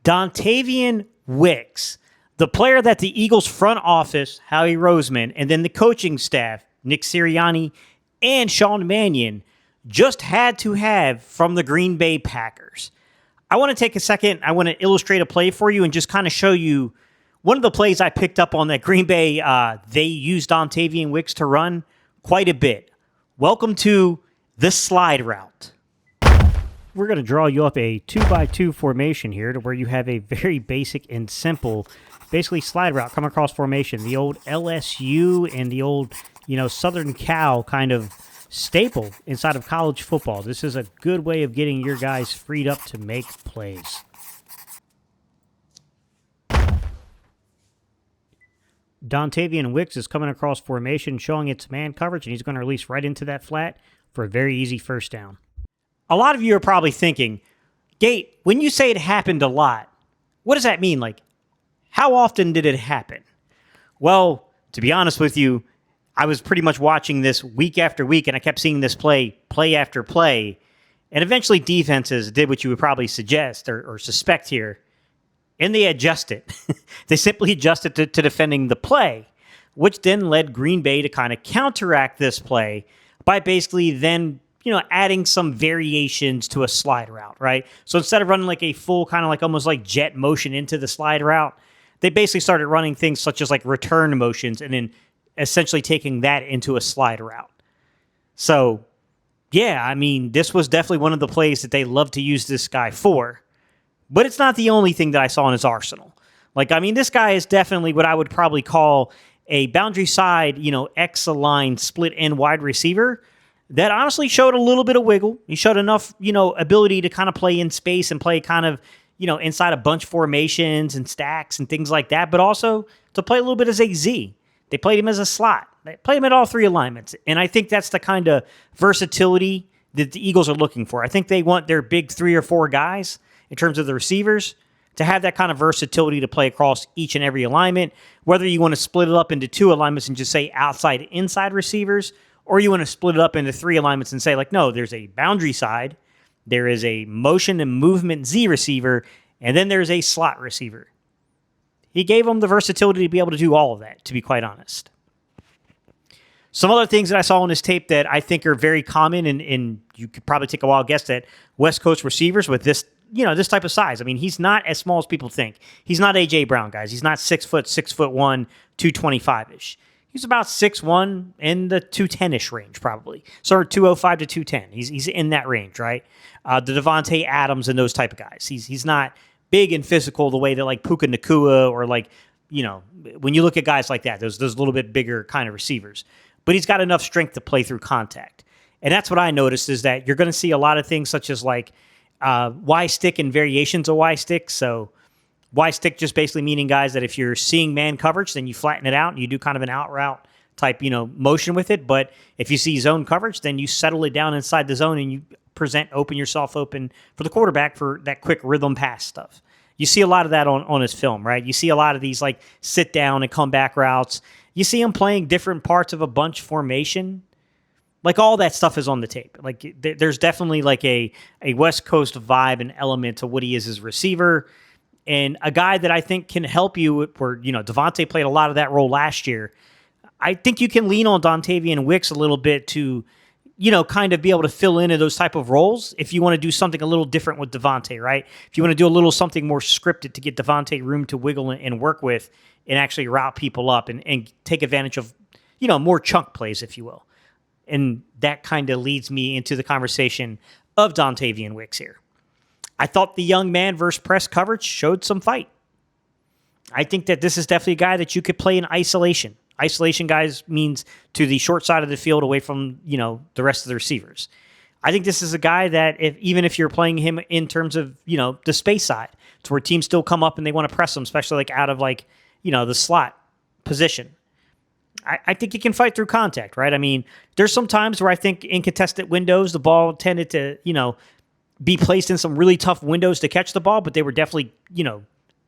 Dontayvion Wicks, the player that the Eagles front office, Howie Roseman, and then the coaching staff, Nick Sirianni and Sean Mannion, just had to have from the Green Bay Packers. I want to take a second. I want to illustrate a play for you and just kind of show you one of the plays I picked up on that Green Bay, they used Dontayvion Wicks to run quite a bit. Welcome to the slide route. We're going to draw you up a 2x2 formation here to where you have a very basic and simple, basically slide route, come across formation. The old LSU and the old, Southern Cal kind of staple inside of college football. This is a good way of getting your guys freed up to make plays. Dontayvion Wicks is coming across formation, showing its man coverage, and he's going to release right into that flat for a very easy first down. A lot of you are probably thinking, Gate, when you say it happened a lot, what does that mean? Like, how often did it happen? Well, to be honest with you, I was pretty much watching this week after week, and I kept seeing this play after play, and eventually defenses did what you would probably suggest or suspect here, and they adjusted. They simply adjusted to defending the play, which then led Green Bay to kind of counteract this play by basically then adding some variations to a slide route, right? So instead of running like a full kind of like almost like jet motion into the slide route, they basically started running things such as like return motions and then essentially taking that into a slide route. So, yeah, I mean, this was definitely one of the plays that they love to use this guy for. But it's not the only thing that I saw in his arsenal. This guy is definitely what I would probably call a boundary side, X-aligned split end wide receiver that honestly showed a little bit of wiggle. He showed enough, ability to kind of play in space and play kind of, inside of bunch formations and stacks and things like that, but also to play a little bit as a Z. They played him as a slot. They played him at all three alignments. And I think that's the kind of versatility that the Eagles are looking for. I think they want their big 3 or 4 guys in terms of the receivers to have that kind of versatility to play across each and every alignment, whether you want to split it up into 2 alignments and just say outside, inside receivers, or you want to split it up into 3 alignments and say, no, there's a boundary side, there is a motion and movement Z receiver, and then there's a slot receiver. He gave them the versatility to be able to do all of that, to be quite honest. Some other things that I saw on this tape that I think are very common, and you could probably take a wild guess at West Coast receivers with this, this type of size. I mean, he's not as small as people think. He's not A.J. Brown, guys. He's not 6 foot, 6'1", 225-ish. He's about 6'1", in the 210-ish range, probably. So 205 to 210. He's in that range, right? The Devontae Adams and those type of guys. He's not big and physical the way that like Puka Nacua or when you look at guys like that, those little bit bigger kind of receivers. But he's got enough strength to play through contact. And that's what I noticed is that you're going to see a lot of things such as like Y-stick and variations of Y-stick. So Y-stick just basically meaning, guys, that if you're seeing man coverage, then you flatten it out and you do kind of an out route type, motion with it. But if you see zone coverage, then you settle it down inside the zone and you open yourself open for the quarterback for that quick rhythm pass stuff. You see a lot of that on his film, right? You see a lot of these like sit down and come back routes. You see him playing different parts of a bunch formation. Like all that stuff is on the tape. Like there's definitely like a West Coast vibe and element to what he is as a receiver. And a guy that I think can help you where, Devontae played a lot of that role last year. I think you can lean on Dontayvion Wicks a little bit to, kind of be able to fill into those type of roles if you want to do something a little different with Devontae, right? If you want to do a little something more scripted to get Devontae room to wiggle and work with and actually route people up and take advantage of, more chunk plays, if you will. And that kind of leads me into the conversation of Dontayvion Wicks here. I thought the young man versus press coverage showed some fight. I think that this is definitely a guy that you could play in isolation. Isolation, guys, means to the short side of the field away from, the rest of the receivers. I think this is a guy that even if you're playing him in terms of, the space side, to where teams still come up and they want to press him, especially like out of the slot position. I think he can fight through contact, right? I mean, there's some times where I think in contested windows, the ball tended to, be placed in some really tough windows to catch the ball, but they were definitely,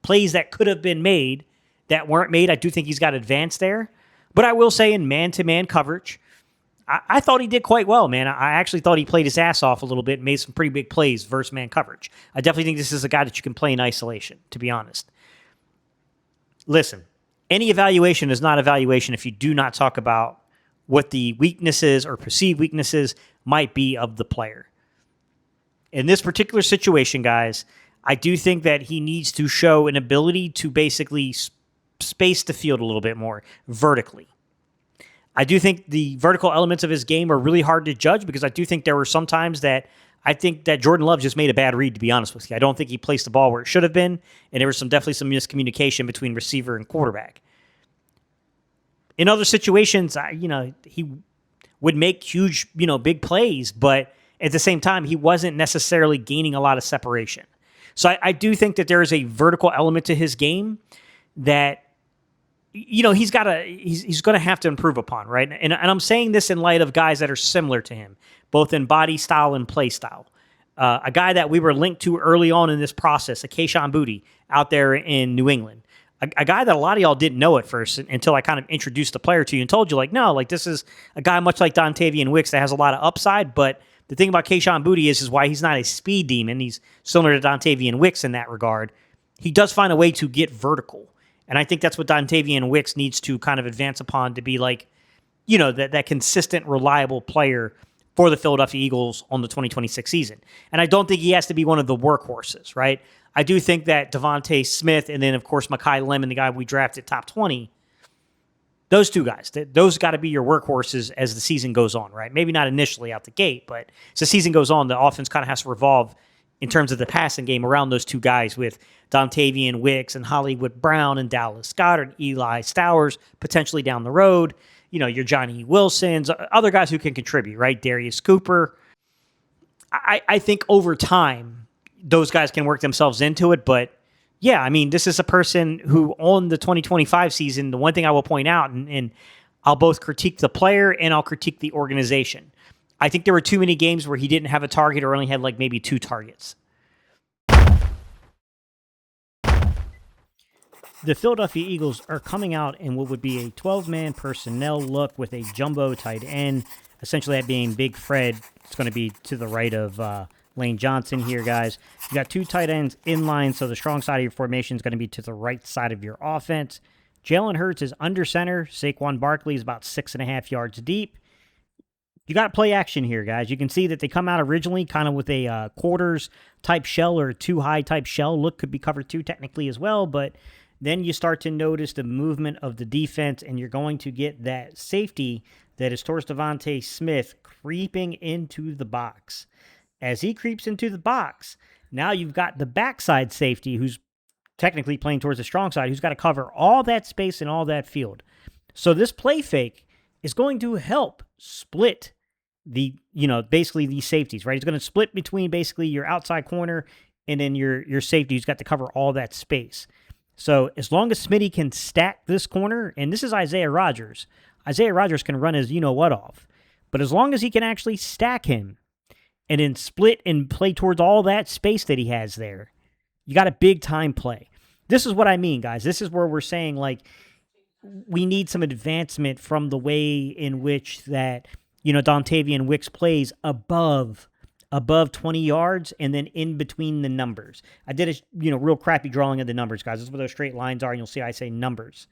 plays that could have been made that weren't made. I do think he's got advanced there. But I will say in man-to-man coverage, I thought he did quite well, man. I actually thought he played his ass off a little bit and made some pretty big plays versus man coverage. I definitely think this is a guy that you can play in isolation, to be honest. Listen, any evaluation is not evaluation if you do not talk about what the weaknesses or perceived weaknesses might be of the player. In this particular situation, guys, I do think that he needs to show an ability to basically space the field a little bit more vertically. I do think the vertical elements of his game are really hard to judge because I do think there were some times that I think that Jordan Love just made a bad read, to be honest with you. I don't think he placed the ball where it should have been, and there was definitely some miscommunication between receiver and quarterback. In other situations, he would make huge, big plays, but at the same time, he wasn't necessarily gaining a lot of separation. So I do think that there is a vertical element to his game that he's going to have to improve upon, right? And I'm saying this in light of guys that are similar to him, both in body style and play style. A guy that we were linked to early on in this process, a Kayshon Boutte out there in New England. A guy that a lot of y'all didn't know at first until I kind of introduced the player to you and told you, no, this is a guy much like Dontayvion Wicks that has a lot of upside, but the thing about Kayshon Boutte is why he's not a speed demon. He's similar to Dontayvion Wicks in that regard. He does find a way to get vertical. And I think that's what Dontayvion Wicks needs to kind of advance upon to be that consistent, reliable player for the Philadelphia Eagles on the 2026 season. And I don't think he has to be one of the workhorses, right? I do think that Devontae Smith and then, of course, Mekhi Lemon, the guy we drafted top 20, those two guys, those got to be your workhorses as the season goes on, right? Maybe not initially out the gate, but as the season goes on, the offense kind of has to revolve in terms of the passing game around those two guys with Dontayvion Wicks and Hollywood Brown and Dallas Goedert and Eli Stowers potentially down the road. Your Johnny Wilsons, other guys who can contribute, right? Darius Cooper. I think over time, those guys can work themselves into it. But yeah, this is a person who on the 2025 season, the one thing I will point out, and I'll both critique the player and I'll critique the organization. I think there were too many games where he didn't have a target or only had maybe 2 targets. The Philadelphia Eagles are coming out in what would be a 12-man personnel look with a jumbo tight end, essentially that being Big Fred. It's going to be to the right of Lane Johnson here, guys. You got 2 tight ends in line, so the strong side of your formation is going to be to the right side of your offense. Jalen Hurts is under center. Saquon Barkley is about 6.5 yards deep. You got to play action here, guys. You can see that they come out originally kind of with a quarters type shell or 2-high type shell. Look, could be cover 2 technically as well, but then you start to notice the movement of the defense, and you're going to get that safety that is towards Devontae Smith creeping into the box. As he creeps into the box, now you've got the backside safety who's technically playing towards the strong side, who's got to cover all that space and all that field. So this play fake is going to help split basically these safeties, right? It's going to split between basically your outside corner and then your safety who's got to cover all that space. So as long as Smitty can stack this corner, and this is Isaiah Rodgers can run his you-know-what off. But as long as he can actually stack him and then split and play towards all that space that he has there, you got a big-time play. This is what I mean, guys. This is where we're saying, we need some advancement from the way in which that, Dontayvion Wicks plays above 20 yards and then in between the numbers. I did a real crappy drawing of the numbers, guys. This is where those straight lines are, and you'll see I say numbers.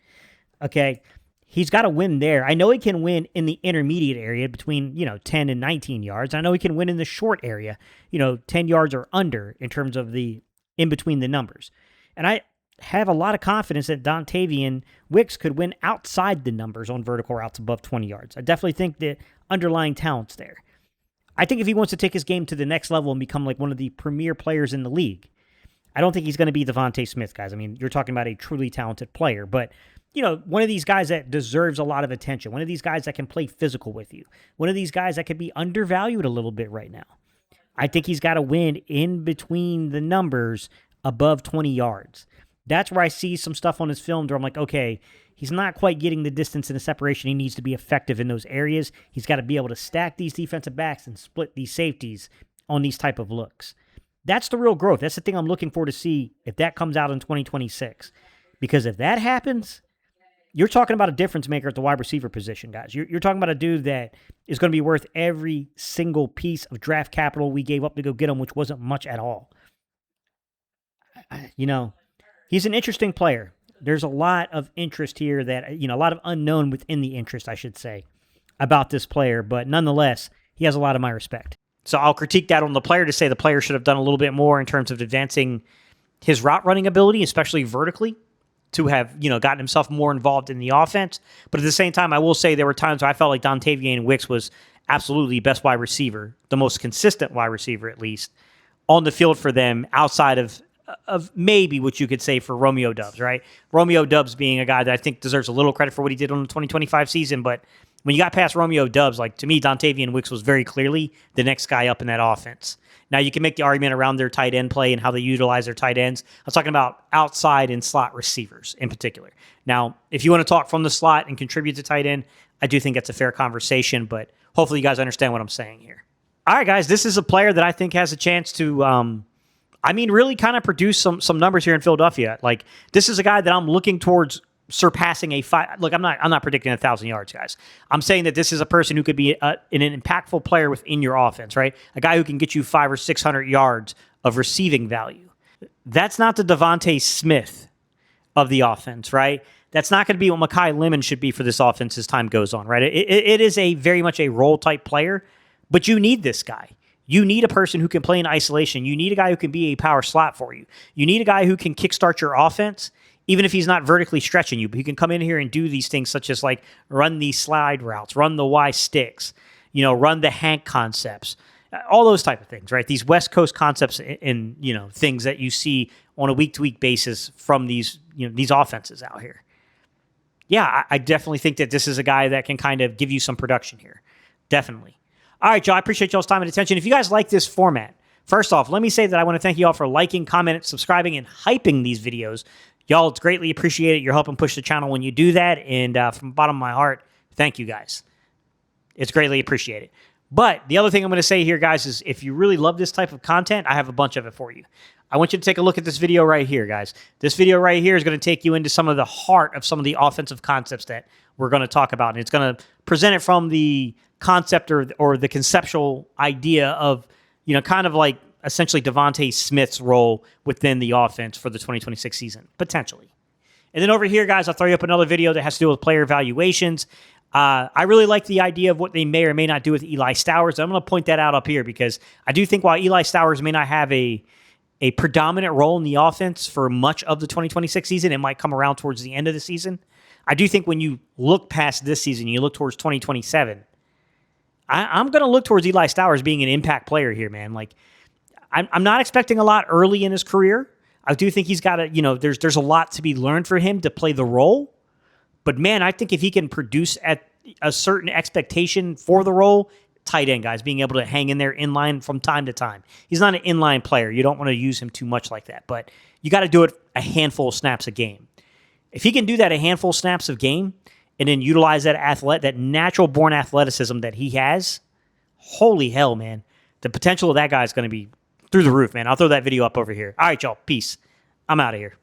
Okay, he's got to win there. I know he can win in the intermediate area between 10 and 19 yards. I know he can win in the short area, 10 yards or under in terms of the in between the numbers. And I have a lot of confidence that Dontayvion Wicks could win outside the numbers on vertical routes above 20 yards. I definitely think the underlying talent's there. I think if he wants to take his game to the next level and become one of the premier players in the league, I don't think he's going to be Devontae Smith, guys. You're talking about a truly talented player, but one of these guys that deserves a lot of attention, one of these guys that can play physical with you, one of these guys that could be undervalued a little bit right now. I think he's got to win in between the numbers above 20 yards. That's where I see some stuff on his film where I'm like, okay, he's not quite getting the distance and the separation he needs to be effective in those areas. He's got to be able to stack these defensive backs and split these safeties on these type of looks. That's the real growth. That's the thing I'm looking for to see if that comes out in 2026. Because if that happens, you're talking about a difference maker at the wide receiver position, guys. You're talking about a dude that is going to be worth every single piece of draft capital we gave up to go get him, which wasn't much at all. You know, he's an interesting player. There's a lot of interest here that, a lot of unknown within the interest, I should say, about this player. But nonetheless, he has a lot of my respect. So I'll critique that on the player to say the player should have done a little bit more in terms of advancing his route running ability, especially vertically, to have, gotten himself more involved in the offense. But at the same time, I will say there were times where I felt like Dontayvion Wicks was absolutely the best wide receiver, the most consistent wide receiver at least, on the field for them outside of maybe what you could say for Romeo Doubs, right? Romeo Doubs being a guy that I think deserves a little credit for what he did on the 2025 season, but when you got past Romeo Doubs, like to me, Dontayvion Wicks was very clearly the next guy up in that offense. Now you can make the argument around their tight end play and how they utilize their tight ends. I'm talking about outside and slot receivers in particular. Now, if you want to talk from the slot and contribute to tight end, I do think that's a fair conversation, but hopefully you guys understand what I'm saying here. All right, guys, this is a player that I think has a chance to, really kind of produce some numbers here in Philadelphia. Like, this is a guy that I'm looking towards surpassing a 5. Look, I'm not predicting 1,000 yards, guys. I'm saying that this is a person who could be an impactful player within your offense, right? A guy who can get you 500 or 600 yards of receiving value. That's not the Devontae Smith of the offense, right? That's not going to be what Mekhi Lemon should be for this offense as time goes on, right? It is a very much a role type player, but you need this guy. You need a person who can play in isolation. You need a guy who can be a power slot for you. You need a guy who can kickstart your offense, even if he's not vertically stretching you, but he can come in here and do these things such as like run these slide routes, run the Y sticks, run the Hank concepts, all those type of things, right? These West Coast concepts and things that you see on a week-to-week basis from these offenses out here. Yeah, I definitely think that this is a guy that can kind of give you some production here. Definitely. All right, y'all. I appreciate y'all's time and attention. If you guys like this format, first off, let me say that I want to thank you all for liking, commenting, subscribing, and hyping these videos. Y'all, it's greatly appreciated. You're helping push the channel when you do that. And from the bottom of my heart, thank you guys. It's greatly appreciated. But the other thing I'm going to say here, guys, is if you really love this type of content, I have a bunch of it for you. I want you to take a look at this video right here, guys. This video right here is going to take you into some of the heart of some of the offensive concepts that we're going to talk about. And it's going to present it from the concept or the conceptual idea of, kind of like essentially Devontae Smith's role within the offense for the 2026 season, potentially. And then over here, guys, I'll throw you up another video that has to do with player evaluations. I really like the idea of what they may or may not do with Eli Stowers. I'm going to point that out up here because I do think while Eli Stowers may not have a predominant role in the offense for much of the 2026 season, it might come around towards the end of the season. I do think when you look past this season, you look towards 2027, I'm going to look towards Eli Stowers being an impact player here, man. Like, I'm not expecting a lot early in his career. I do think he's got there's a lot to be learned for him to play the role. But, man, I think if he can produce at a certain expectation for the role, tight end, guys, being able to hang in there in line from time to time. He's not an inline player. You don't want to use him too much like that. But you got to do it a handful of snaps a game. If he can do that a handful of snaps of game and then utilize that natural-born athleticism that he has, holy hell, man. The potential of that guy is going to be through the roof, man. I'll throw that video up over here. All right, y'all. Peace. I'm out of here.